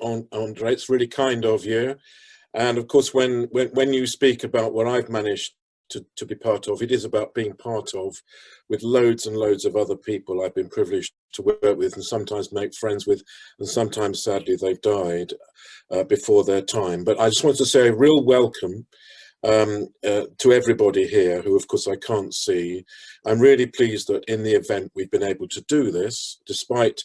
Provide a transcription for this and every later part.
Andre. It's really kind of you. And of course, when you speak about what I've managed to be part of, it is about being part of with loads and loads of other people I've been privileged to work with and sometimes make friends with, and sometimes sadly they've died before their time. But I just want to say a real welcome to everybody here who of course I can't see. I'm really pleased that in the event we've been able to do this despite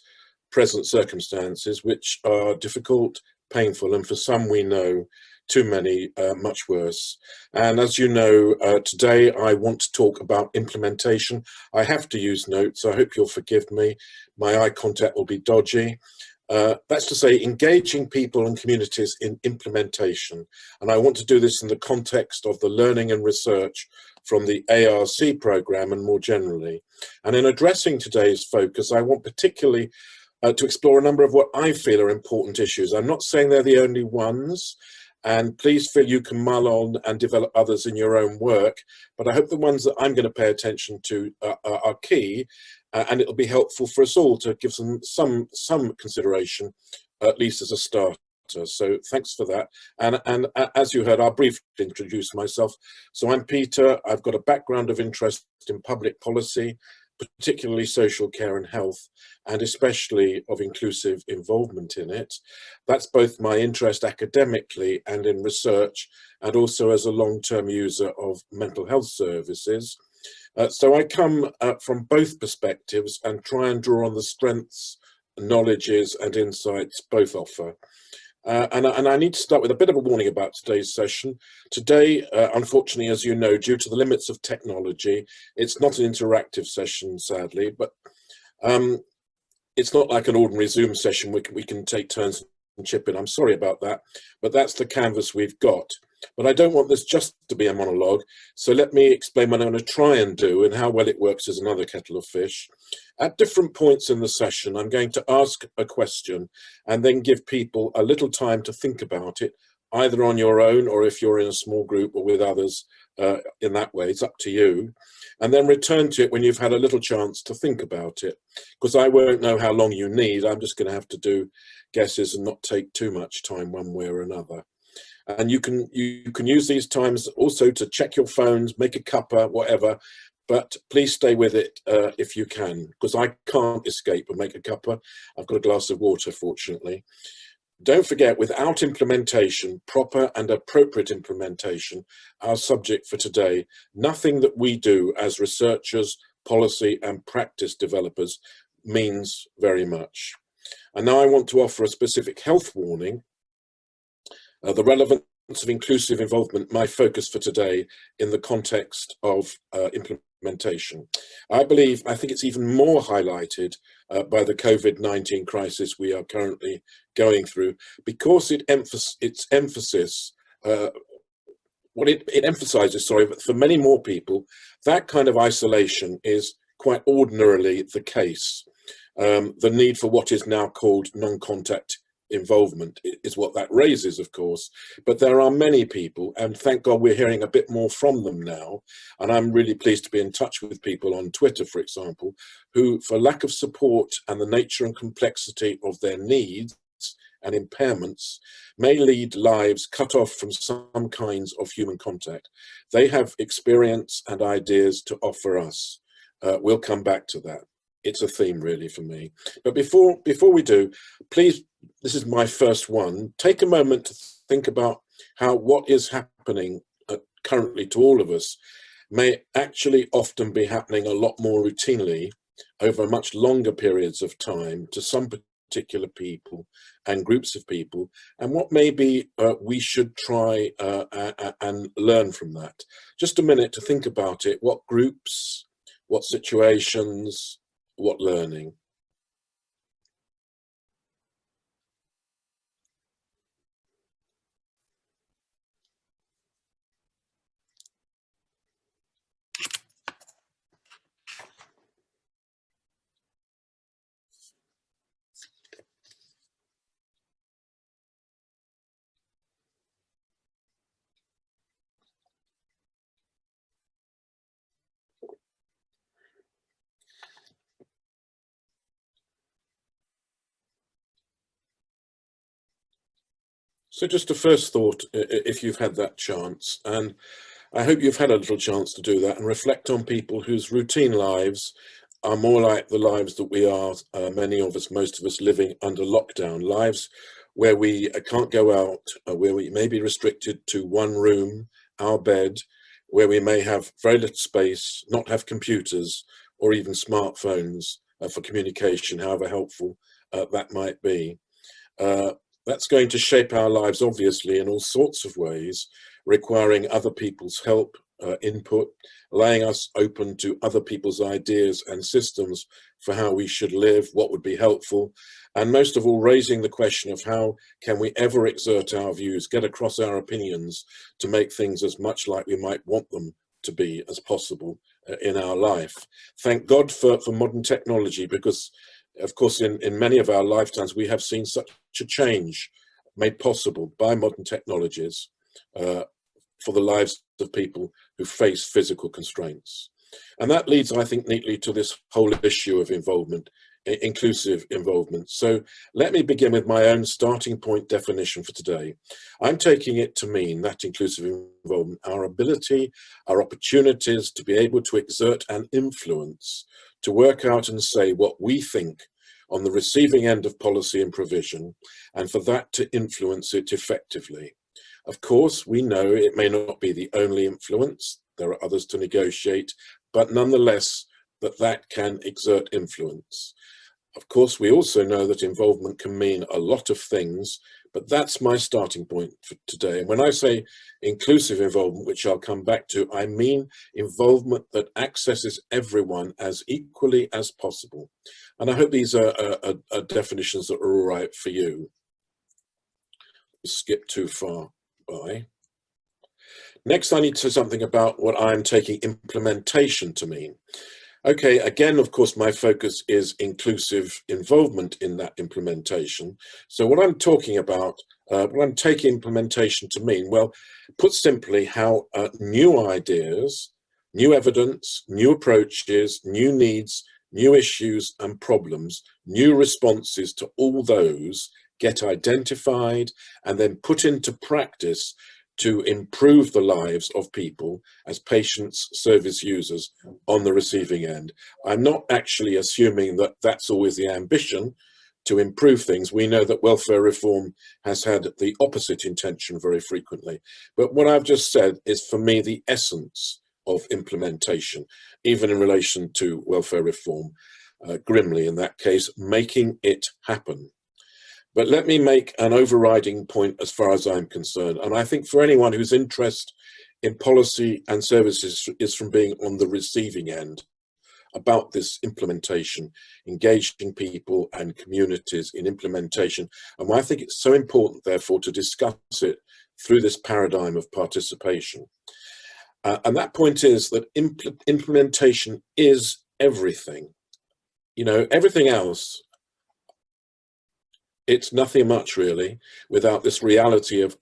present circumstances which are difficult, painful, and for some we know too many much worse. And as you know, today I want to talk about implementation. I have to use notes, I hope you'll forgive me. My eye contact will be dodgy. That's to say, engaging people and communities in implementation. And I want to do this in the context of the learning and research from the ARC programme and more generally. And in addressing today's focus, I want particularly to explore a number of what I feel are important issues. I'm not saying they're the only ones, and please feel you can mull on and develop others in your own work, but I hope the ones that I'm going to pay attention to are key, and it'll be helpful for us all to give them some consideration, at least as a starter. So thanks for that. And as you heard, I'll briefly introduce myself. So I'm Peter. I've got a background of interest in public policy, particularly social care and health, and especially of inclusive involvement in it. That's both my interest academically and in research, and also as a long-term user of mental health services. So I come from both perspectives and try and draw on the strengths, knowledges and insights both offer. And I need to start with a bit of a warning about today's session. Today, unfortunately, as you know, due to the limits of technology, it's not an interactive session, sadly, but it's not like an ordinary Zoom session we can take turns and chip in. I'm sorry about that, but that's the canvas we've got. But I don't want this just to be a monologue, so let me explain what I'm going to try and do and how well it works is another kettle of fish. At different points in the session, I'm going to ask a question and then give people a little time to think about it, either on your own or if you're in a small group or with others in that way, it's up to you. And then return to it when you've had a little chance to think about it, because I won't know how long you need. I'm just going to have to do guesses and not take too much time one way or another. And you can use these times also to check your phones, make a cuppa, whatever, but please stay with it if you can, because I can't escape and make a cuppa. I've got a glass of water, fortunately. Don't forget, without implementation, proper and appropriate implementation, our subject for today, nothing that we do as researchers, policy and practice developers means very much. And now I want to offer a specific health warning. The relevance of inclusive involvement, my focus for today in the context of implementation. I think it's even more highlighted by the COVID-19 crisis we are currently going through, because its emphasis, it emphasizes, for many more people, that kind of isolation is quite ordinarily the case. The need for what is now called non-contact involvement is what that raises, of course, but there are many people, and thank God we're hearing a bit more from them now, and I'm really pleased to be in touch with people on Twitter, for example, who, for lack of support and the nature and complexity of their needs and impairments, may lead lives cut off from some kinds of human contact. They have experience and ideas to offer us. We'll come back to that. It's a theme really for me. But before we do, please, this is my first one, take a moment to think about how what is happening currently to all of us may actually often be happening a lot more routinely over much longer periods of time to some particular people and groups of people, and what maybe we should try and learn from that. Just a minute to think about it. What groups, what situations, what learning? So just a first thought, if you've had that chance, and I hope you've had a little chance to do that and reflect on people whose routine lives are more like the lives that we are, many of us, most of us, living under lockdown, lives where we can't go out, where we may be restricted to one room, our bed, where we may have very little space, not have computers or even smartphones for communication, however helpful that might be. Uh, that's going to shape our lives, obviously, in all sorts of ways, requiring other people's help, input, laying us open to other people's ideas and systems for how we should live, what would be helpful, and most of all, raising the question of how can we ever exert our views, get across our opinions to make things as much like we might want them to be as possible in our life. Thank God for modern technology, because of course, in many of our lifetimes, we have seen such a change made possible by modern technologies for the lives of people who face physical constraints. And that leads, I think, neatly to this whole issue of involvement, inclusive involvement. So let me begin with my own starting point definition for today. I'm taking it to mean that inclusive involvement, our ability, our opportunities to be able to exert an influence, to work out and say what we think on the receiving end of policy and provision, and for that to influence it effectively. Of course, we know it may not be the only influence, there are others to negotiate, but nonetheless, that can exert influence. Of course, we also know that involvement can mean a lot of things, but that's my starting point for today. And when I say inclusive involvement, which I'll come back to, I mean involvement that accesses everyone as equally as possible. And I hope these are definitions that are all right for you. Skip too far by. Next, I need to say something about what I'm taking implementation to mean. Okay, again, of course, my focus is inclusive involvement in that implementation. So what I'm talking about, what I'm taking implementation to mean, well, put simply, how new ideas, new evidence, new approaches, new needs, new issues and problems, new responses to all those get identified and then put into practice to improve the lives of people as patients, service users on the receiving end. I'm not actually assuming that that's always the ambition to improve things. We know that welfare reform has had the opposite intention very frequently. But what I've just said is, for me, the essence of implementation, even in relation to welfare reform, grimly in that case, making it happen. But let me make an overriding point as far as I'm concerned. And I think for anyone whose interest in policy and services is from being on the receiving end about this implementation, engaging people and communities in implementation. And I think it's so important, therefore, to discuss it through this paradigm of participation. And that point is that implementation is everything. You know, everything else, it's nothing much really without this reality of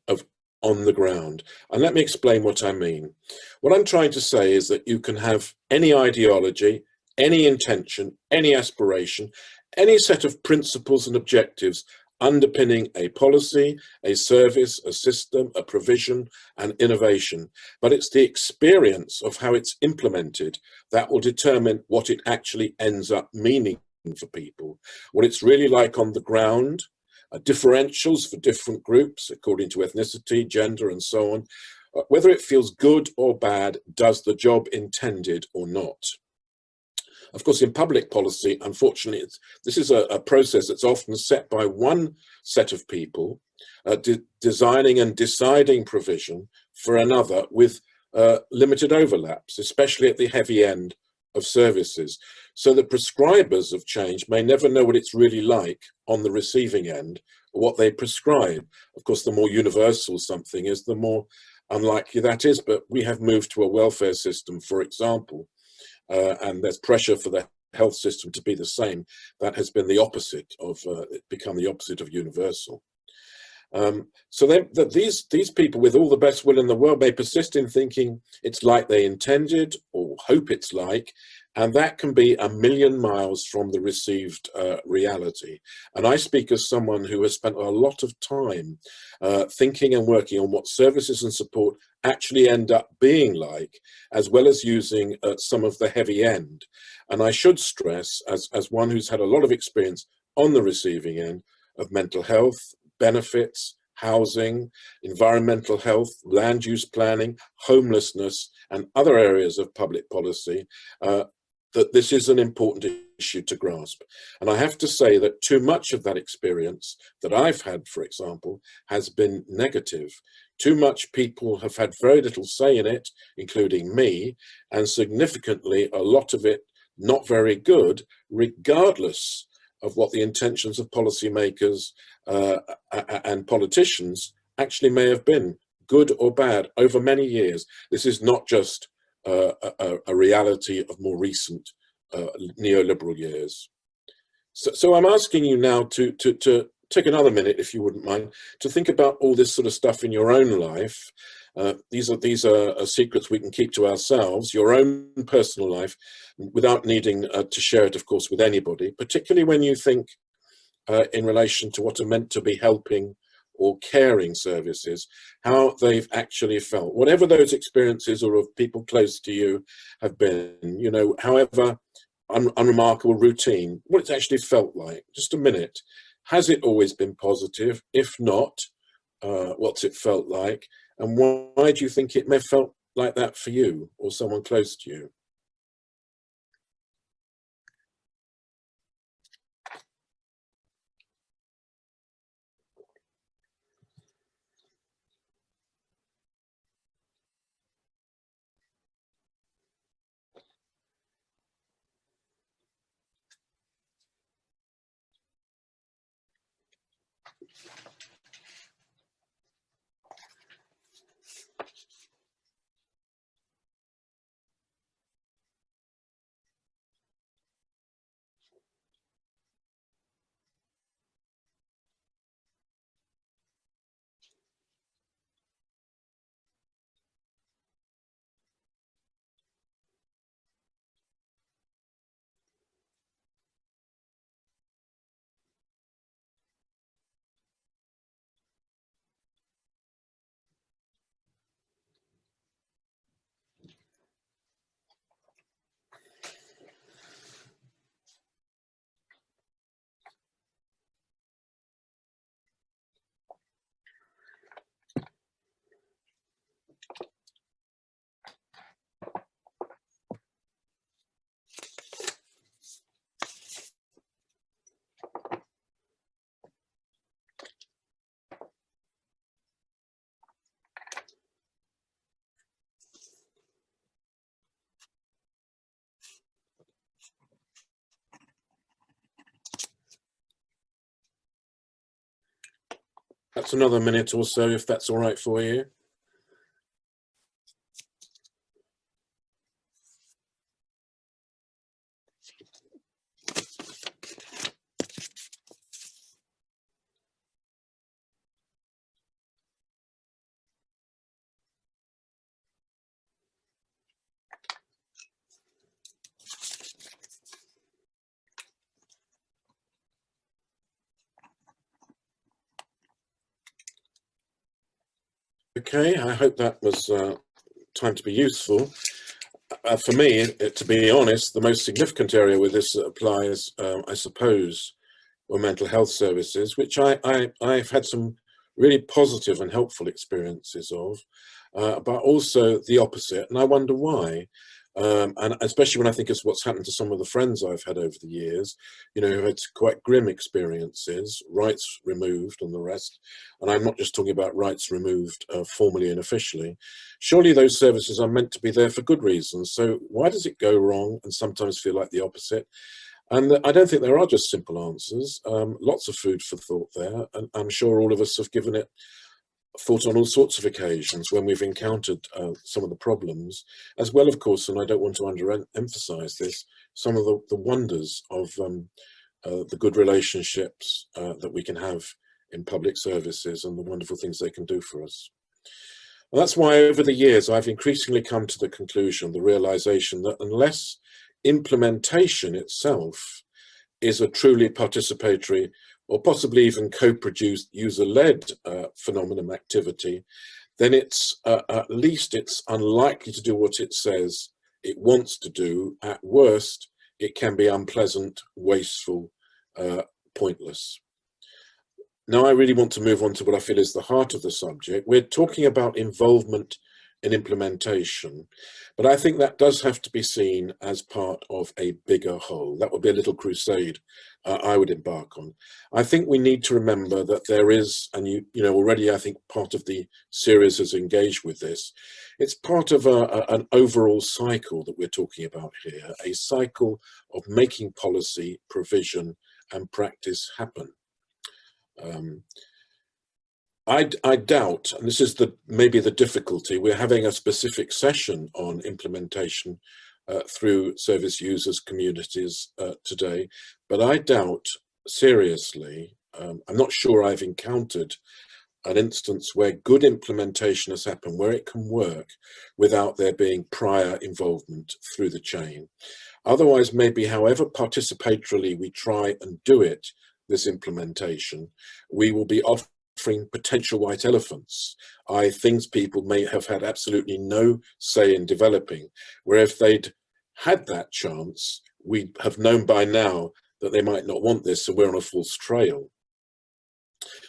on the ground. And let me explain what I mean. What I'm trying to say is that you can have any ideology, any intention, any aspiration, any set of principles and objectives underpinning a policy, a service, a system, a provision, and innovation. But it's the experience of how it's implemented that will determine what it actually ends up meaning for people, what it's really like on the ground, differentials for different groups according to ethnicity, gender, and so on, whether it feels good or bad, does the job intended or not. Of course, in public policy, unfortunately, this is a process that's often set by one set of people, designing and deciding provision for another with limited overlaps, especially at the heavy end of services. So the prescribers of change may never know what it's really like on the receiving end, or what they prescribe. Of course, the more universal something is, the more unlikely that is. But we have moved to a welfare system, for example, and there's pressure for the health system to be the same. That has been the opposite of, become the opposite of universal. So these people, with all the best will in the world, may persist in thinking it's like they intended, or hope it's like, And that can be a million miles from the received reality. And I speak as someone who has spent a lot of time thinking and working on what services and support actually end up being like, as well as using some of the heavy end. And I should stress, as one who's had a lot of experience on the receiving end of mental health, benefits, housing, environmental health, land use planning, homelessness, and other areas of public policy, that this is an important issue to grasp. And I have to say that too much of that experience that I've had, for example, has been negative. Too much people have had very little say in it, including me, and significantly a lot of it not very good, regardless of what the intentions of policymakers and politicians actually may have been, good or bad, over many years. This is not just a reality of more recent neoliberal years. So I'm asking you now to take another minute, if you wouldn't mind, to think about all this sort of stuff in your own life. These are secrets we can keep to ourselves, your own personal life, without needing to share it, of course, with anybody, particularly when you think in relation to what are meant to be helping or caring services, how they've actually felt, whatever those experiences or of people close to you have been, you know, however unremarkable, routine, what it's actually felt like. Just a minute. Has it always been positive? If not, what's it felt like? And why do you think it may have felt like that for you or someone close to you? That's another minute or so, if that's all right for you. Okay, I hope that was time to be useful. For me, to be honest, the most significant area where this applies, I suppose, were mental health services, which I've had some really positive and helpful experiences of, but also the opposite, and I wonder why. And especially when I think of what's happened to some of the friends I've had over the years, you know, who had quite grim experiences, rights removed and the rest. And I'm not just talking about rights removed formally and officially. Surely those services are meant to be there for good reasons. So why does it go wrong and sometimes feel like the opposite? And I don't think there are just simple answers. Lots of food for thought there. And I'm sure all of us have given it thought on all sorts of occasions when we've encountered some of the problems, as well, of course, and I don't want to underemphasize this, some of the wonders of the good relationships that we can have in public services and the wonderful things they can do for us. And that's why over the years I've increasingly come to the conclusion, the realization that unless implementation itself is a truly participatory or possibly even co-produced user-led phenomenon activity, then it's at least it's unlikely to do what it says it wants to do. At worst, it can be unpleasant, wasteful, pointless. Now I really want to move on to what I feel is the heart of the subject. We're talking about involvement in implementation, but I think that does have to be seen as part of a bigger whole. That would be a little crusade I would embark on. I think we need to remember that there is, and you know already I think part of the series has engaged with this, it's part of an overall cycle that we're talking about here, a cycle of making policy, provision and practice happen. I doubt, and this is maybe the difficulty, we're having a specific session on implementation through service users communities today, but I doubt seriously, I'm not sure I've encountered an instance where good implementation has happened, where it can work without there being prior involvement through the chain. Otherwise, maybe however participatorily we try and do it, this implementation, we will be offering potential white elephants, things people may have had absolutely no say in developing, where if they'd had that chance, we'd have known by now that they might not want this, so we're on a false trail.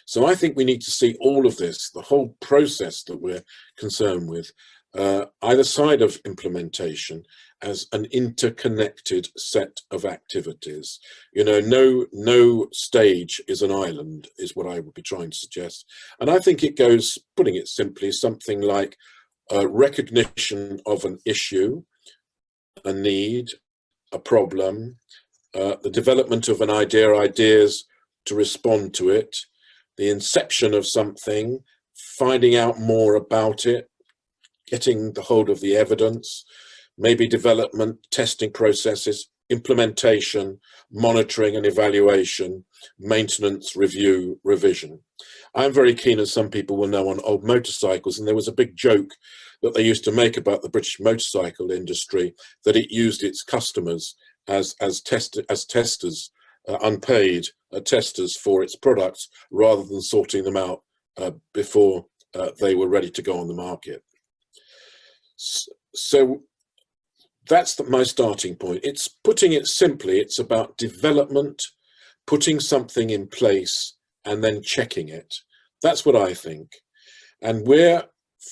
So I think we need to see all of this, the whole process that we're concerned with, either side of implementation, as an interconnected set of activities. You know, no stage is an island, is what I would be trying to suggest. And I think it goes, putting it simply, something like recognition of an issue, a need, a problem, the development of an idea, ideas to respond to it, the inception of something, finding out more about it, getting the hold of the evidence, maybe development, testing processes, implementation, monitoring and evaluation, maintenance, review, revision. I'm very keen, as some people will know, on old motorcycles, and there was a big joke that they used to make about the British motorcycle industry, that it used its customers as testers, unpaid testers for its products, rather than sorting them out before they were ready to go on the market. So that's my starting point. It's, putting it simply, it's about development, putting something in place and then checking it. That's what I think. And we're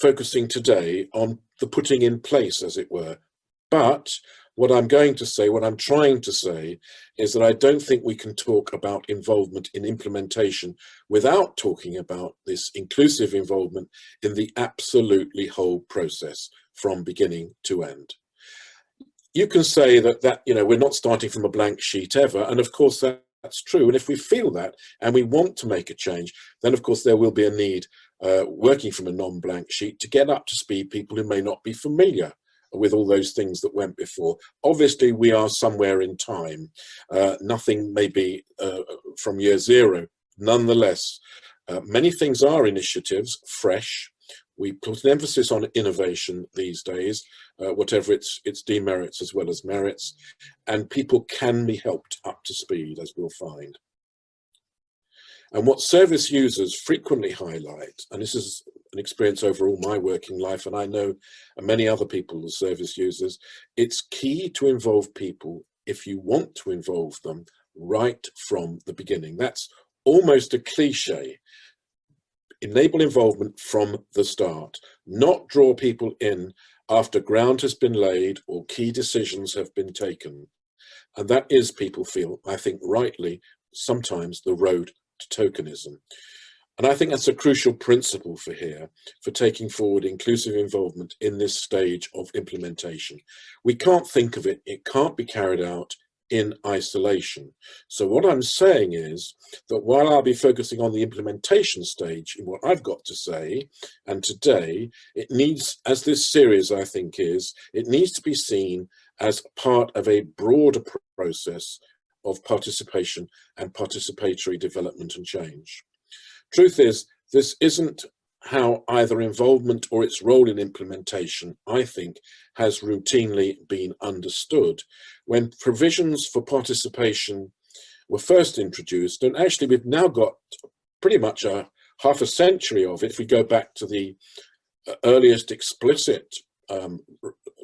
focusing today on the putting in place, as it were. But what I'm going to say, what I'm trying to say, is that I don't think we can talk about involvement in implementation without talking about this inclusive involvement in the absolutely whole process from beginning to end. You can say that you know, we're not starting from a blank sheet ever, and of course that's true. And if we feel that and we want to make a change, then of course there will be a need, working from a non-blank sheet, to get up to speed people who may not be familiar with all those things that went before. Obviously, we are somewhere in time. Nothing may be from year zero. Nonetheless, many things are initiatives, fresh. We put an emphasis on innovation these days, whatever its demerits as well as merits, and people can be helped up to speed, as we'll find. And what service users frequently highlight, and this is an experience over all my working life, and I know many other people as service users, it's key to involve people, if you want to involve them, right from the beginning. That's almost a cliche. Enable involvement from the start, not draw people in after ground has been laid or key decisions have been taken. And that is, people feel, I think rightly, sometimes the road to tokenism. And I think that's a crucial principle for here, for taking forward inclusive involvement in this stage of implementation. We can't think of it, it can't be carried out in isolation. So what I'm saying is that while I'll be focusing on the implementation stage in what I've got to say, and today, it needs, as this series I think is, it needs to be seen as part of a broader process of participation and participatory development and change. Truth is, this isn't how either involvement or its role in implementation, I think, has routinely been understood. When provisions for participation were first introduced, and actually we've now got pretty much half a century of it, if we go back to the earliest explicit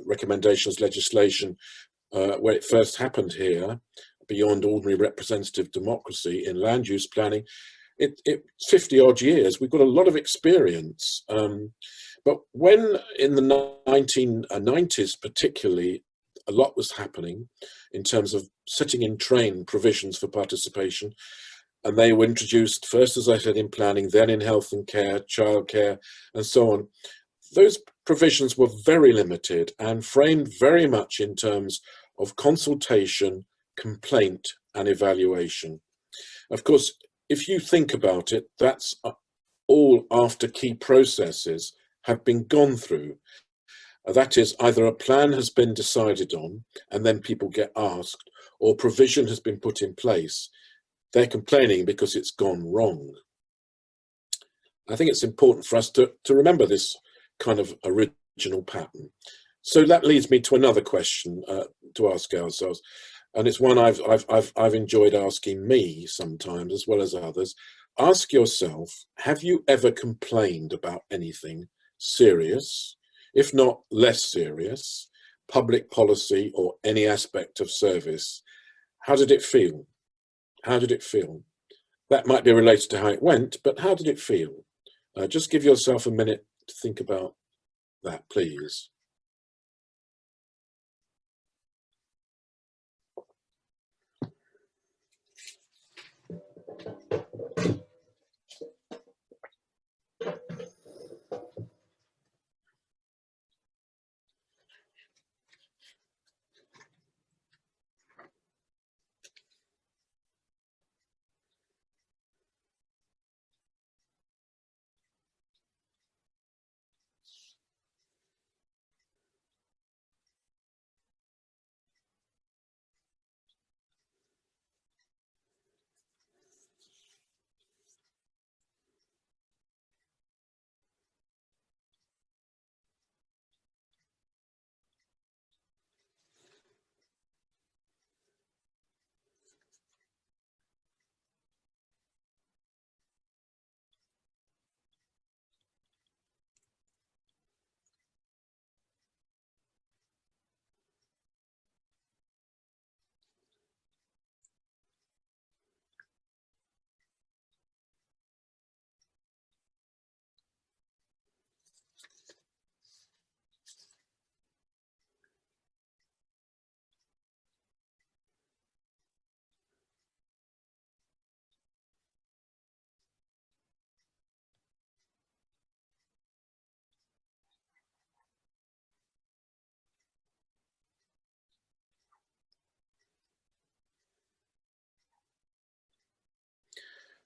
recommendations legislation where it first happened here, beyond ordinary representative democracy in land use planning, it's 50 odd years. We've got a lot of experience. But when in the 1990s particularly, a lot was happening in terms of setting in train provisions for participation. And they were introduced first, as I said, in planning, then in health and care, childcare, and so on. Those provisions were very limited and framed very much in terms of consultation, complaint, and evaluation. Of course, if you think about it, that's all after key processes have been gone through. That is, either a plan has been decided on and then people get asked, or provision has been put in place. They're complaining because it's gone wrong. I think it's important for us to remember this kind of original pattern. So that leads me to another question to ask ourselves, and it's one I've enjoyed asking me sometimes as well as others. Ask yourself, have you ever complained about anything serious, if not less serious, public policy or any aspect of service? How did it feel? How did it feel? That might be related to how it went, but how did it feel? Just give yourself a minute to think about that, please.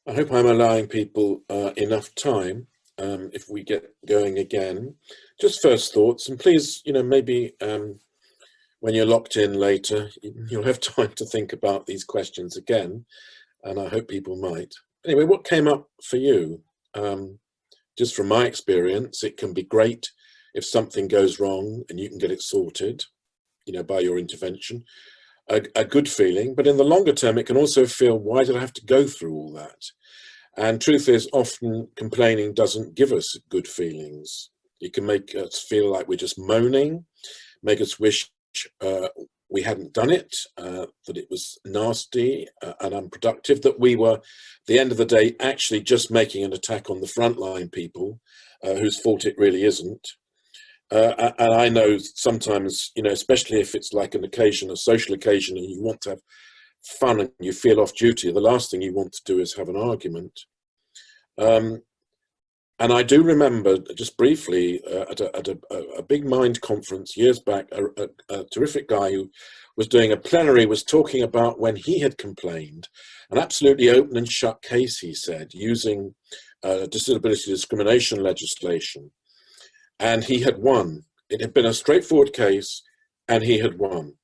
I hope I'm allowing people enough time if we get going again. Just first thoughts, and please, maybe when you're locked in later, you'll have time to think about these questions again, and I hope people might. Anyway, what came up for you? Just from my experience, it can be great if something goes wrong and you can get it sorted, by your intervention. A good feeling, but in the longer term, it can also feel, why did I have to go through all that? And truth is, often complaining doesn't give us good feelings. It can make us feel like we're just moaning, make us wish we hadn't done it, that it was nasty and unproductive, that we were, at the end of the day, actually just making an attack on the frontline people whose fault it really isn't. And I know sometimes, especially if it's like an occasion, a social occasion, and you want to have fun and you feel off duty, the last thing you want to do is have an argument. And I do remember, just briefly, at a big mind conference years back, a terrific guy who was doing a plenary was talking about when he had complained, an absolutely open and shut case, he said, using disability discrimination legislation. And he had won. It had been a straightforward case, and he had won.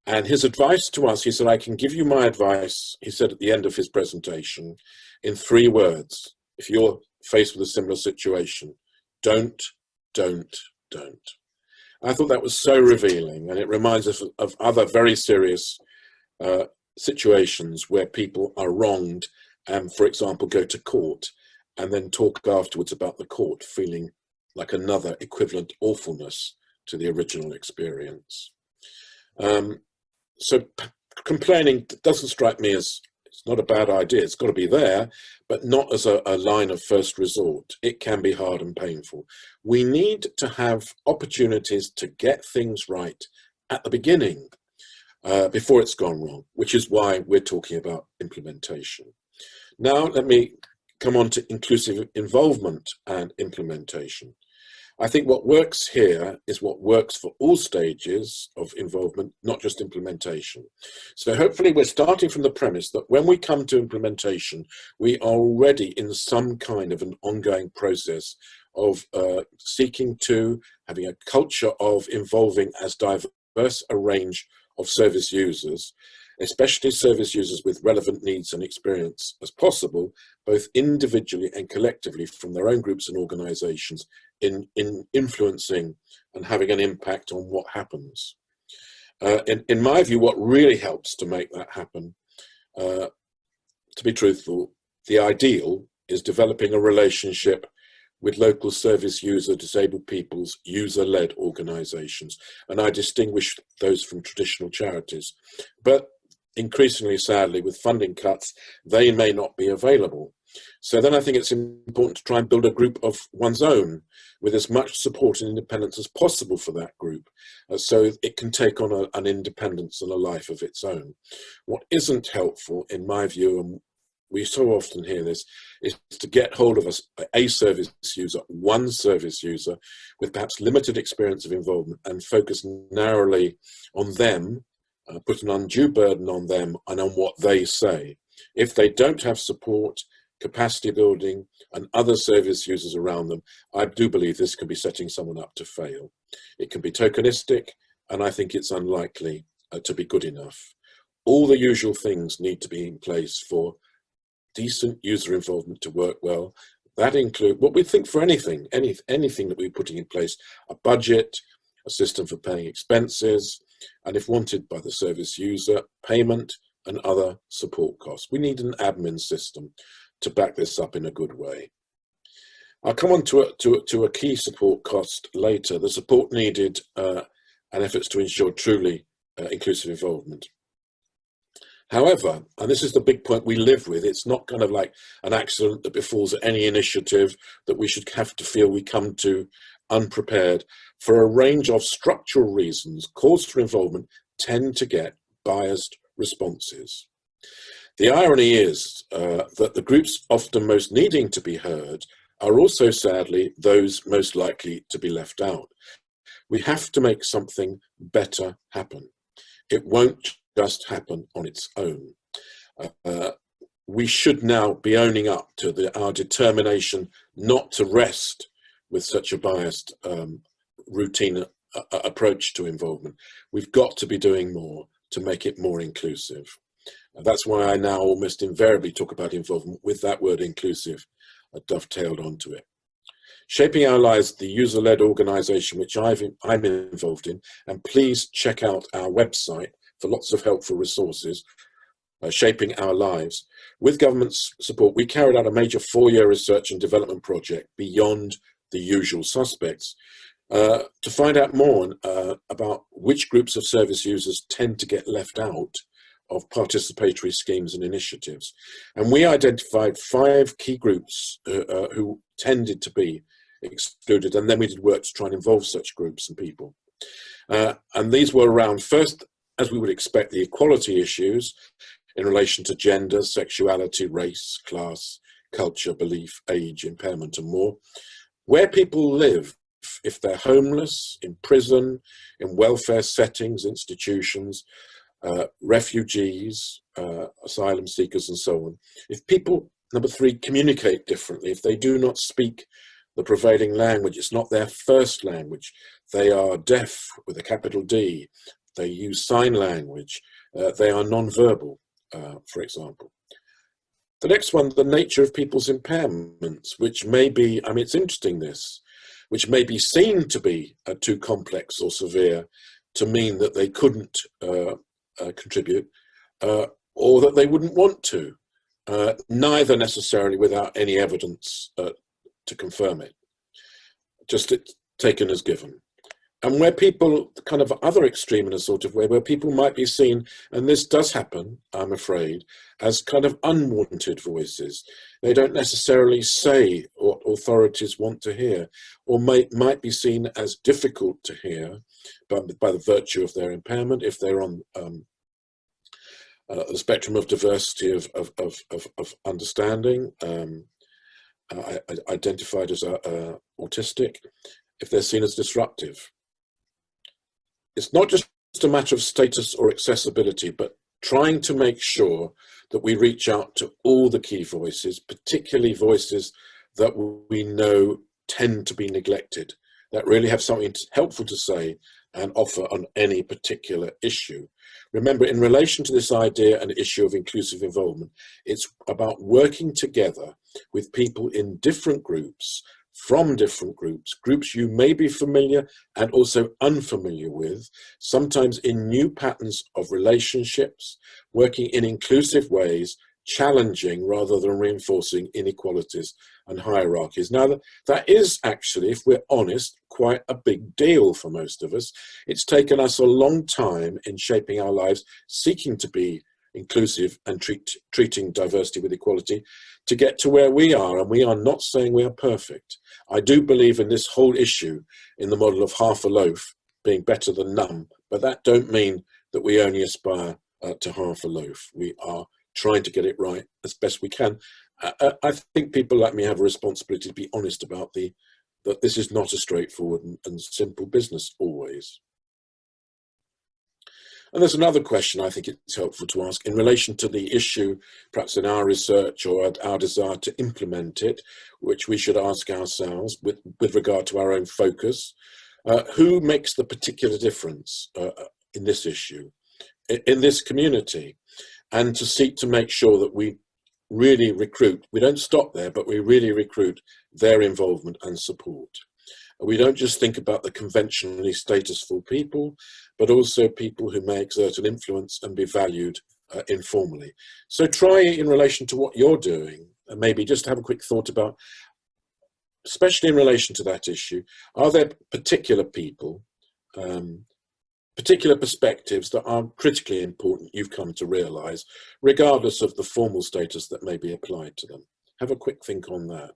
And his advice to us, he said, I can give you my advice, he said at the end of his presentation, in 3 words. If you're faced with a similar situation. Don't. I thought that was so revealing, and it reminds us of other very serious situations where people are wronged and, for example, go to court and then talk afterwards about the court feeling like another equivalent awfulness to the original experience. So complaining doesn't strike me as, it's not a bad idea. It's got to be there, but not as a line of first resort. It can be hard and painful. We need to have opportunities to get things right at the beginning before it's gone wrong, which is why we're talking about implementation. Now, let me come on to inclusive involvement and implementation. I think what works here is what works for all stages of involvement, not just implementation. So hopefully we're starting from the premise that when we come to implementation, we are already in some kind of an ongoing process of seeking to having a culture of involving as diverse a range of service users, especially service users with relevant needs and experience as possible, both individually and collectively from their own groups and organizations, in influencing and having an impact on what happens. In my view, what really helps to make that happen, to be truthful, the ideal is developing a relationship with local service user, disabled people's user-led organizations. And I distinguish those from traditional charities. But increasingly, sadly, with funding cuts, they may not be available. So then I think it's important to try and build a group of one's own with as much support and independence as possible for that group, so it can take on an independence and a life of its own. What isn't helpful, in my view, and we so often hear this, is to get hold of a service user, one service user with perhaps limited experience of involvement and focus narrowly on them, put an undue burden on them and on what they say. If they don't have support, capacity building and other service users around them, I do believe this can be setting someone up to fail. It can be tokenistic, and I think it's unlikely to be good enough. All the usual things need to be in place for decent user involvement to work well. That includes what we think for anything that we're putting in place: a budget, a system for paying expenses, and if wanted by the service user, payment and other support costs. We need an admin system to back this up in a good way. I'll come on to a key support cost later, the support needed and efforts to ensure truly inclusive involvement. However, and this is the big point we live with, it's not kind of like an accident that befalls any initiative that we should have to feel we come to unprepared. For a range of structural reasons, calls for involvement tend to get biased responses. The irony is that the groups often most needing to be heard are also, sadly, those most likely to be left out. We have to make something better happen. It won't just happen on its own. We should now be owning up to our determination not to rest with such a biased routine approach to involvement. We've got to be doing more to make it more inclusive. That's why I now almost invariably talk about involvement with that word inclusive dovetailed onto it. Shaping Our Lives, the user-led organization which I'm involved in, and please check out our website for lots of helpful resources, Shaping Our Lives. With government's support, we carried out a major 4-year research and development project beyond the usual suspects to find out more about which groups of service users tend to get left out of participatory schemes and initiatives. And we identified 5 key groups who tended to be excluded, and then we did work to try and involve such groups and people. And these were around, first, as we would expect, the equality issues in relation to gender, sexuality, race, class, culture, belief, age, impairment, and more. Where people live, if they're homeless, in prison, in welfare settings, institutions, refugees, asylum seekers, and so on. If people, number 3, communicate differently, if they do not speak the prevailing language, it's not their first language, they are deaf with a capital D, they use sign language, they are non-verbal, for example. The next one, the nature of people's impairments, which may be, I mean, it's interesting this, which may be seen to be too complex or severe to mean that they couldn't contribute, or that they wouldn't want to, neither necessarily without any evidence to confirm it, just taken as given. And where people, kind of other extreme in a sort of way, where people might be seen, and this does happen, I'm afraid, as kind of unwanted voices. They don't necessarily say what authorities want to hear, or might be seen as difficult to hear by the virtue of their impairment, if they're on the spectrum of diversity of understanding, identified as autistic, if they're seen as disruptive. It's not just a matter of status or accessibility, but trying to make sure that we reach out to all the key voices, particularly voices that we know tend to be neglected, that really have something helpful to say and offer on any particular issue. Remember, in relation to this idea and issue of inclusive involvement, it's about working together with people in different groups, from different groups you may be familiar and also unfamiliar with, sometimes in new patterns of relationships, working in inclusive ways, challenging rather than reinforcing inequalities and hierarchies. Now, that is actually, if we're honest, quite a big deal for most of us. It's taken us a long time in shaping our lives, seeking to be inclusive and treating diversity with equality to get to where we are, and we are not saying we are perfect. I do believe in this whole issue in the model of half a loaf being better than none, but that don't mean that we only aspire to half a loaf. We are trying to get it right as best we can. I think people like me have a responsibility to be honest about that this is not a straightforward and simple business always. And there's another question I think it's helpful to ask in relation to the issue, perhaps in our research or our desire to implement it, which we should ask ourselves with regard to our own focus. Who makes the particular difference in this issue, in this community? And to seek to make sure that we really recruit, we don't stop there, but we really recruit their involvement and support. We don't just think about the conventionally statusful people, but also people who may exert an influence and be valued informally. So try in relation to what you're doing, and maybe just have a quick thought about, especially in relation to that issue, are there particular people, particular perspectives that are critically important you've come to realise, regardless of the formal status that may be applied to them? Have a quick think on that.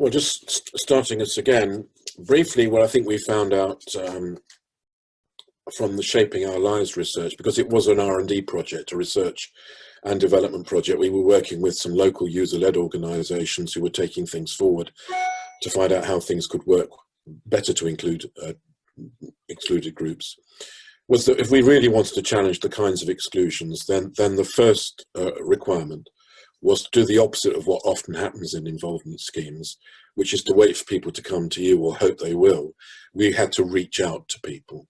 Well, just starting us again, briefly, what I think we found out from the Shaping Our Lives research, because it was an R&D project, a research and development project. We were working with some local user-led organisations who were taking things forward to find out how things could work better to include excluded groups. Was that if we really wanted to challenge the kinds of exclusions, then the first requirement was to do the opposite of what often happens in involvement schemes, which is to wait for people to come to you or hope they will. We had to reach out to people,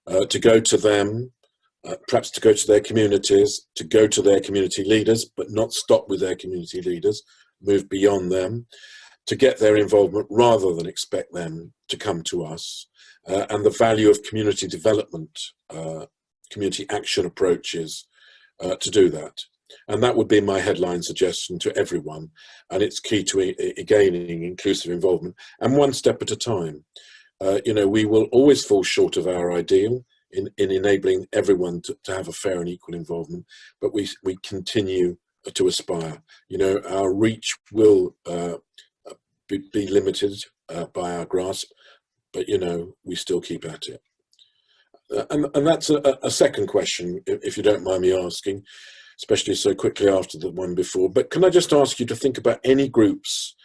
to go to them, perhaps to go to their communities, to go to their community leaders, but not stop with their community leaders, move beyond them, to get their involvement rather than expect them to come to us. And the value of community development, community action approaches to do that. And that would be my headline suggestion to everyone. And it's key to gaining inclusive involvement, and one step at a time. We will always fall short of our ideal in enabling everyone to have a fair and equal involvement, but we continue to aspire. Our reach will be limited by our grasp, but we still keep at it. And that's a second question, if you don't mind me asking, especially so quickly after the one before. But can I just ask you to think about any groups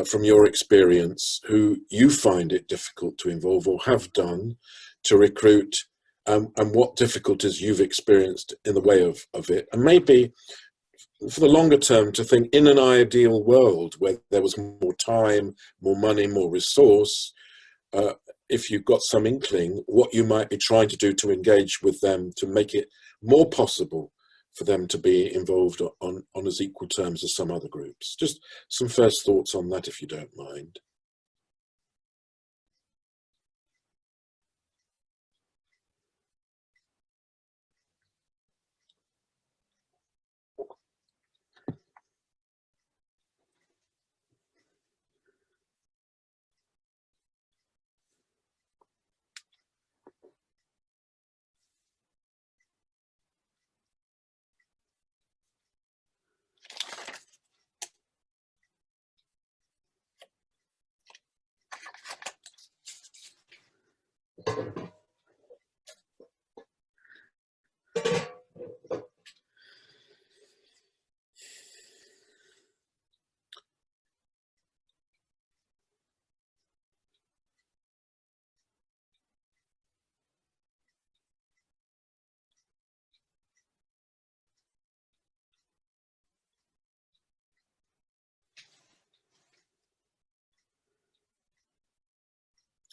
from your experience who you find it difficult to involve or have done to recruit, and what difficulties you've experienced in the way of it? And maybe for the longer term, to think in an ideal world where there was more time, more money, more resource, if you've got some inkling, what you might be trying to do to engage with them to make it more possible for them to be involved on as equal terms as some other groups. Just some first thoughts on that, if you don't mind.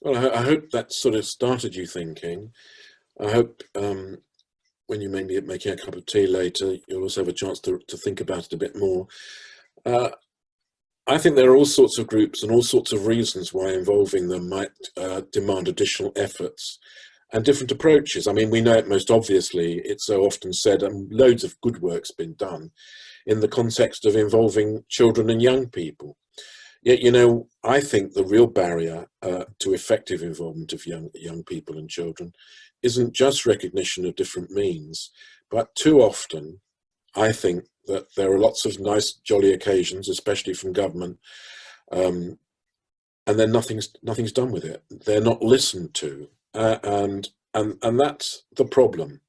Well, I hope that sort of started you thinking. I hope when you may be making a cup of tea later, you'll also have a chance to think about it a bit more. I think there are all sorts of groups and all sorts of reasons why involving them might demand additional efforts and different approaches. I mean, we know it most obviously. It's so often said, and loads of good work's been done in the context of involving children and young people. Yet, I think the real barrier to effective involvement of young people and children isn't just recognition of different means, but too often, I think that there are lots of nice, jolly occasions, especially from government, and then nothing's done with it. They're not listened to, and that's the problem.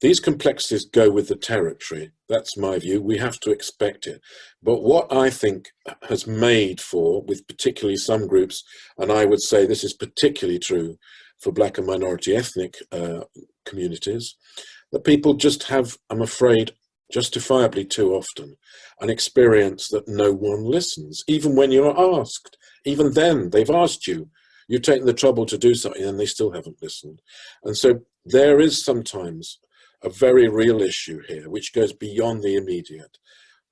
These complexities go with the territory. That's my view. We have to expect it. But what I think has made for, with particularly some groups, and I would say this is particularly true for Black and minority ethnic communities, that people just have, I'm afraid, justifiably too often, an experience that no one listens, even when you're asked. Even then, they've asked you, you've taken the trouble to do something, and they still haven't listened. And so there is sometimes a very real issue here, which goes beyond the immediate,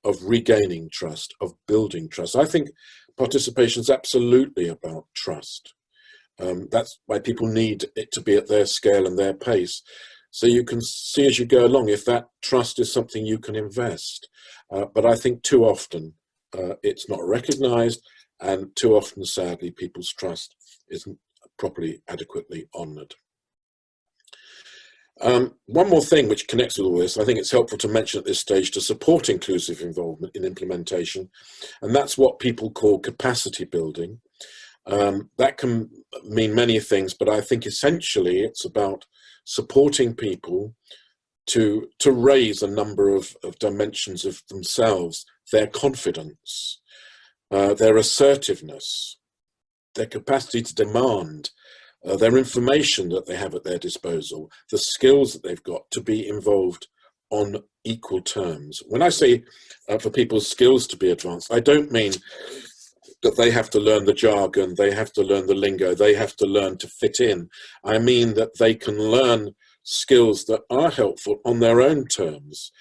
of regaining trust, of building trust. I think participation is absolutely about trust. That's why people need it to be at their scale and their pace. So you can see as you go along if that trust is something you can invest. But I think too often it's not recognized, and too often, sadly, people's trust isn't properly, adequately honored. One more thing which connects with all this, I think it's helpful to mention at this stage to support inclusive involvement in implementation, and that's what people call capacity building. That can mean many things, but I think essentially it's about supporting people to raise a number of dimensions of themselves, their confidence, their assertiveness, their capacity to demand, their information that they have at their disposal, the skills that they've got to be involved on equal terms. When I say for people's skills to be advanced, I don't mean that they have to learn the jargon, they have to learn the lingo, they have to learn to fit in. I mean that they can learn skills that are helpful on their own terms,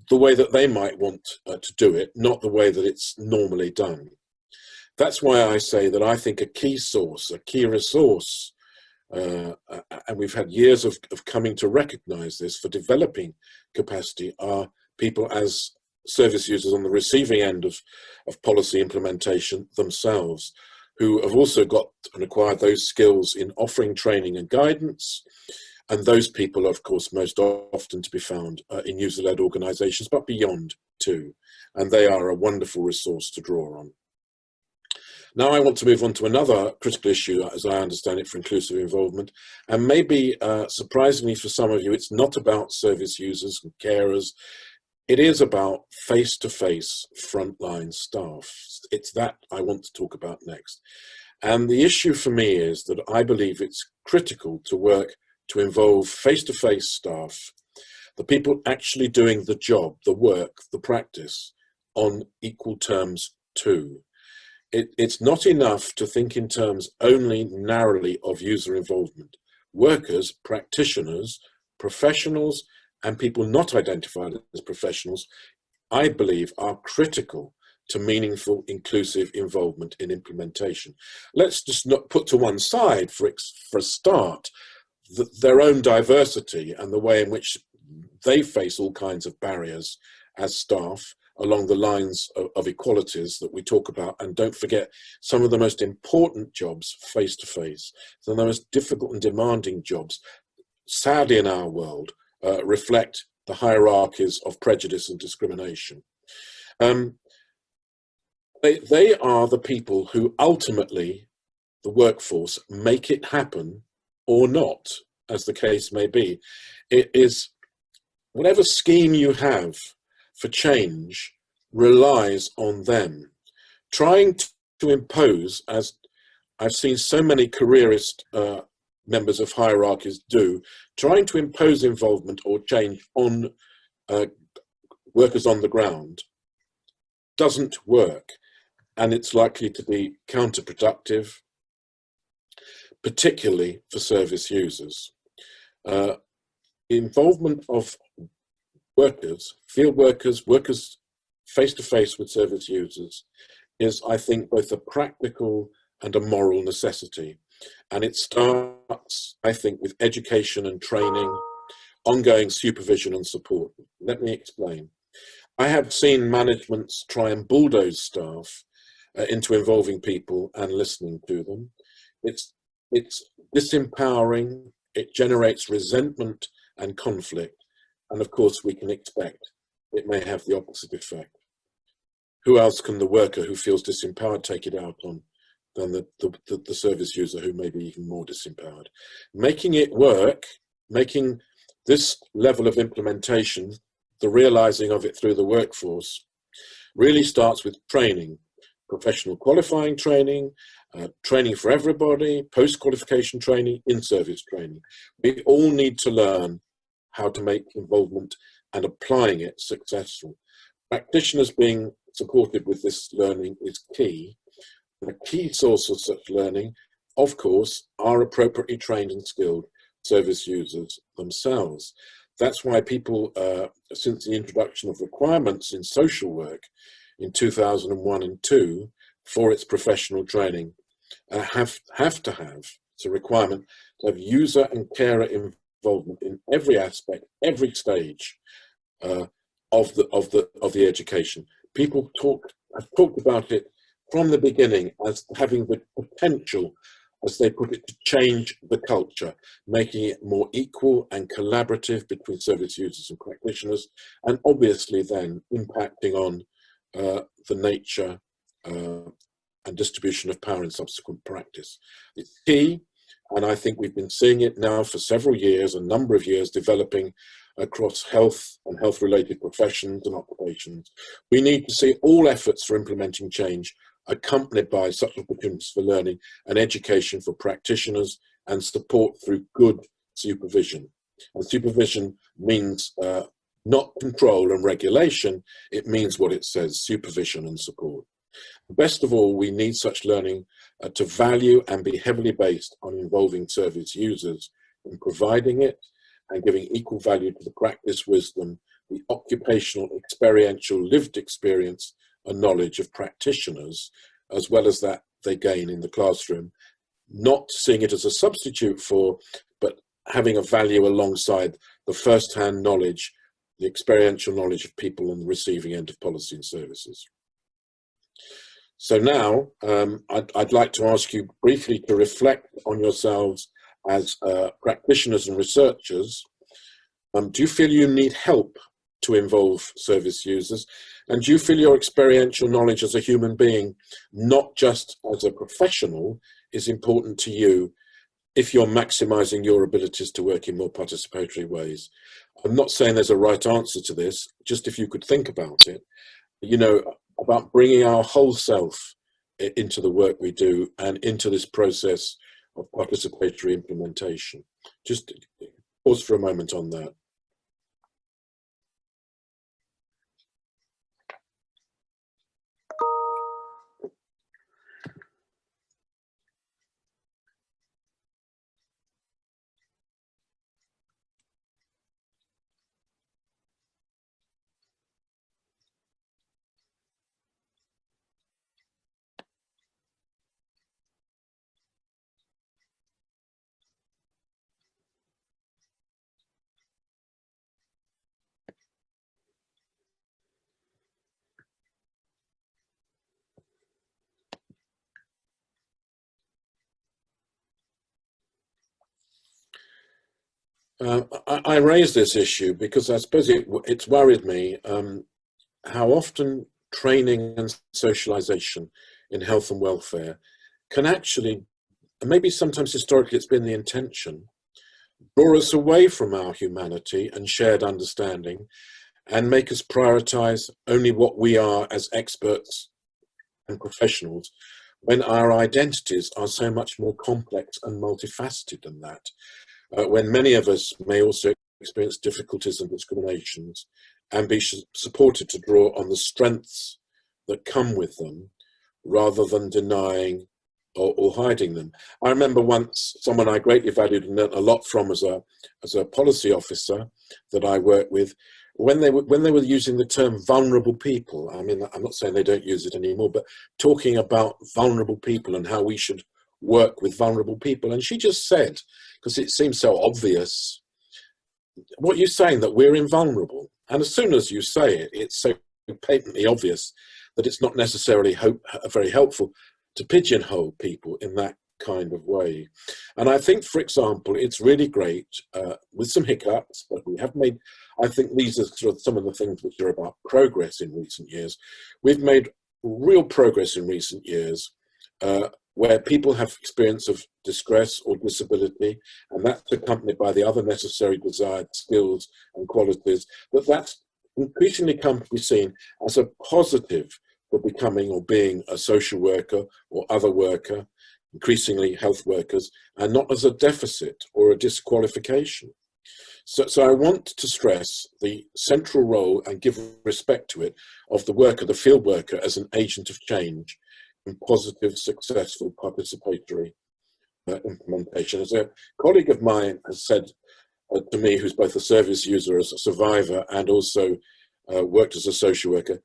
the way that they might want to do it, not the way that it's normally done. That's why I say that I think a key source, a key resource, and we've had years of coming to recognize this for developing capacity, are people as service users on the receiving end of policy implementation themselves, who have also got and acquired those skills in offering training and guidance. And those people are, of course, most often to be found in user-led organizations, but beyond too. And they are a wonderful resource to draw on. Now I want to move on to another critical issue, as I understand it, for inclusive involvement. And maybe surprisingly for some of you, it's not about service users and carers. It is about face-to-face frontline staff. It's that I want to talk about next. And the issue for me is that I believe it's critical to work to involve face-to-face staff, the people actually doing the job, the work, the practice, on equal terms too. It's not enough to think in terms only narrowly of user involvement. Workers, practitioners, professionals, and people not identified as professionals, I believe, are critical to meaningful, inclusive involvement in implementation. Let's just not put to one side, for a start, their own diversity and the way in which they face all kinds of barriers as staff along the lines of equalities that we talk about. And don't forget, some of the most important jobs face-to-face, some of the most difficult and demanding jobs, sadly in our world, reflect the hierarchies of prejudice and discrimination. They are the people who ultimately, the workforce, make it happen or not, as the case may be. It is whatever scheme you have for change relies on them. Trying to impose, as I've seen so many careerist members of hierarchies do, trying to impose involvement or change on workers on the ground doesn't work, and it's likely to be counterproductive, particularly for service users. Involvement of workers, field workers, workers face-to-face with service users is, I think, both a practical and a moral necessity. And it starts, I think, with education and training, ongoing supervision and support. Let me explain. I have seen managements try and bulldoze staff into involving people and listening to them. It's disempowering, it generates resentment and conflict, and of course we can expect it may have the opposite effect. Who else can the worker who feels disempowered take it out on than the service user who may be even more disempowered? Making it work, making this level of implementation, the realizing of it through the workforce, really starts with training, professional qualifying training, training for everybody, post-qualification training, in-service training. We all need to learn how to make involvement and applying it successful. Practitioners being supported with this learning is key. The key source of such learning, of course, are appropriately trained and skilled service users themselves. That's why people, since the introduction of requirements in social work in 2001 and 2 for its professional training, have to have, it's a requirement, to have user and carer involvement in every aspect, every stage of the education. People have talked about it from the beginning as having the potential as they put it, to change the culture, making it more equal and collaborative between service users and practitioners, and obviously then impacting on the nature and distribution of power in subsequent practice. It's key, and I think we've been seeing it now for several years, a number of years, developing across health and health-related professions and occupations. We need to see all efforts for implementing change accompanied by such opportunities for learning and education for practitioners and support through good supervision. And supervision means not control and regulation, it means what it says, supervision and support. Best of all, we need such learning to value and be heavily based on involving service users in providing it and giving equal value to the practice wisdom, the occupational, experiential, lived experience and knowledge of practitioners, as well as that they gain in the classroom, not seeing it as a substitute for, but having a value alongside the first-hand knowledge, the experiential knowledge of people on the receiving end of policy and services. So now I'd like to ask you briefly to reflect on yourselves as practitioners and researchers. Do you feel you need help to involve service users? And do you feel your experiential knowledge as a human being, not just as a professional, is important to you if you're maximizing your abilities to work in more participatory ways? I'm not saying there's a right answer to this, just if you could think about it, you know, about bringing our whole self into the work we do and into this process of participatory implementation. Just pause for a moment on that. I raise this issue because I suppose it's worried me how often training and socialization in health and welfare can actually, and maybe sometimes historically it's been the intention, draw us away from our humanity and shared understanding and make us prioritize only what we are as experts and professionals, when our identities are so much more complex and multifaceted than that. When many of us may also experience difficulties and discriminations and be supported to draw on the strengths that come with them rather than denying or hiding them. I remember once someone I greatly valued and learned a lot from as a policy officer that I worked with, when they were using the term vulnerable people, I mean, I'm not saying they don't use it anymore, but talking about vulnerable people and how we should work with vulnerable people. And she just said, because it seems so obvious, what you're saying, that we're invulnerable. And as soon as you say it, it's so patently obvious that it's not necessarily very helpful to pigeonhole people in that kind of way. And I think, for example, it's really great with some hiccups, but we have made, I think these are sort of some of the things which are about progress in recent years. We've made real progress in recent years where people have experience of distress or disability, and that's accompanied by the other necessary desired skills and qualities, that's increasingly come to be seen as a positive for becoming or being a social worker or other worker, increasingly health workers, and not as a deficit or a disqualification. So I want to stress the central role, and give respect to it, of the worker, the field worker, as an agent of change in positive, successful, participatory implementation. As a colleague of mine has said to me, who's both a service user as a survivor and also worked as a social worker,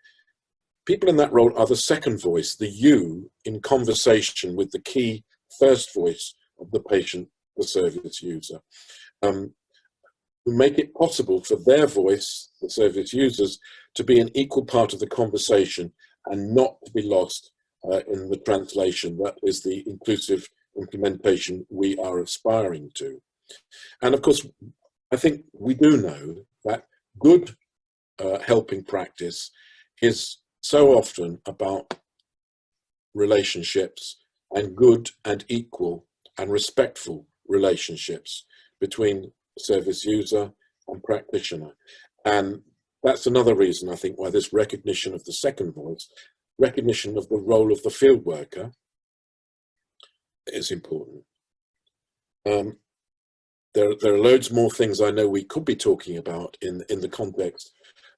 people in that role are the second voice, the you, in conversation with the key first voice of the patient, the service user, who make it possible for their voice, the service users, to be an equal part of the conversation and not to be lost in the translation. That is the inclusive implementation we are aspiring to. And of course, I think we do know that good helping practice is so often about relationships, and good and equal and respectful relationships between service user and practitioner. And that's another reason, I think, why this recognition of the second voice, recognition of the role of the field worker, is important. There are loads more things I know we could be talking about in the context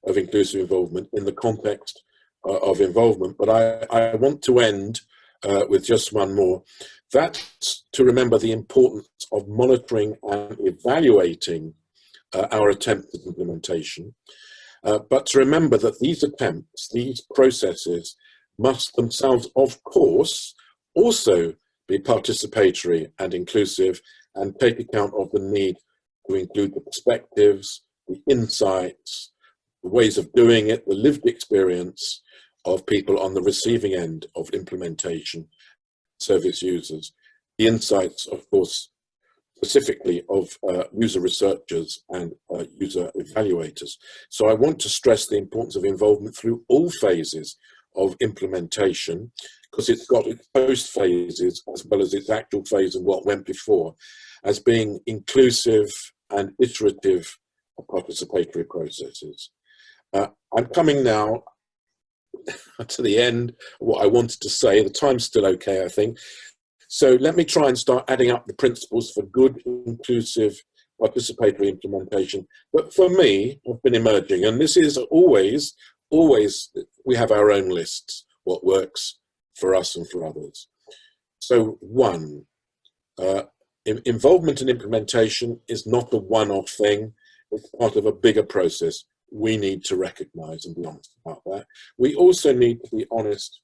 of inclusive involvement, in the context of involvement, but I want to end with just one more. That's to remember the importance of monitoring and evaluating our attempts at implementation, but to remember that these attempts, these processes, must themselves, of course, also be participatory and inclusive, and take account of the need to include the perspectives, the insights, the ways of doing it, the lived experience of people on the receiving end of implementation, service users, the insights, of course, specifically of user researchers and user evaluators. So I want to stress the importance of involvement through all phases of implementation, because it's got its post phases as well as its actual phase and what went before, as being inclusive and iterative participatory processes. I'm coming now to the end of what I wanted to say. The time's still okay, I think. So let me try and start adding up the principles for good, inclusive, participatory implementation. But for me, have been emerging, and this is always, we have our own lists, what works for us and for others. So one, involvement in implementation is not a one-off thing. It's part of a bigger process. We need to recognize and be honest about that. We also need to be honest,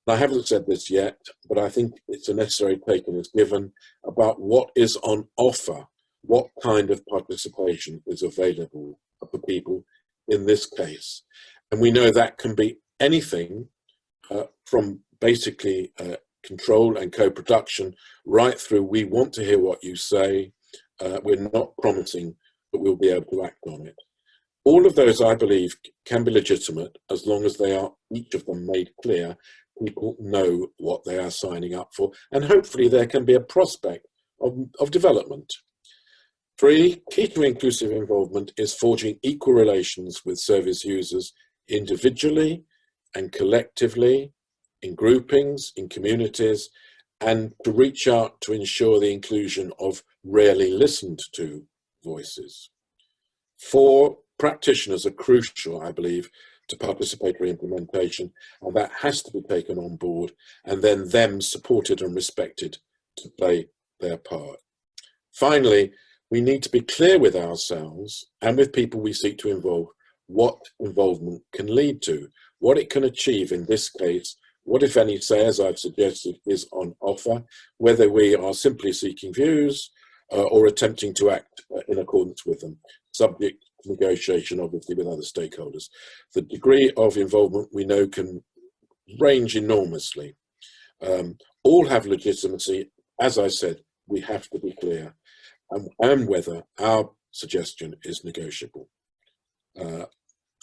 and I haven't said this yet, but I think it's a necessary taken as given, about what is on offer, what kind of participation is available for people in this case. And we know that can be anything from basically control and co-production right through, we want to hear what you say, we're not promising that we'll be able to act on it. All of those, I believe, can be legitimate as long as they are, each of them, made clear. People know what they are signing up for, and hopefully there can be a prospect of development. 3, key to inclusive involvement is forging equal relations with service users individually and collectively, in groupings, in communities, and to reach out to ensure the inclusion of rarely listened to voices. 4, practitioners are crucial, I believe, to participatory implementation, and that has to be taken on board, and then them supported and respected to play their part. Finally, we need to be clear with ourselves and with people we seek to involve what involvement can lead to, what it can achieve in this case, what, if any, say, as I've suggested, is on offer, whether we are simply seeking views or attempting to act in accordance with them, subject to negotiation, obviously, with other stakeholders. The degree of involvement we know can range enormously. All have legitimacy. As I said, we have to be clear, and whether our suggestion is negotiable.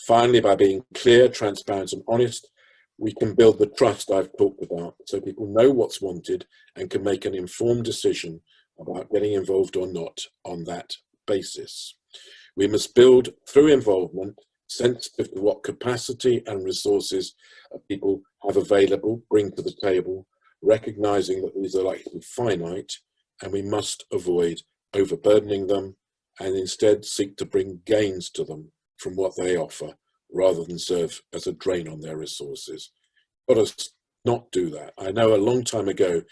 Finally, by being clear, transparent, and honest, we can build the trust I've talked about, so people know what's wanted and can make an informed decision about getting involved or not on that basis. We must build, through involvement, sensitive to what capacity and resources people have available, bring to the table, recognizing that these are likely to be finite, and we must avoid overburdening them and instead seek to bring gains to them from what they offer, rather than serve as a drain on their resources. Got to not do that. I know a long time ago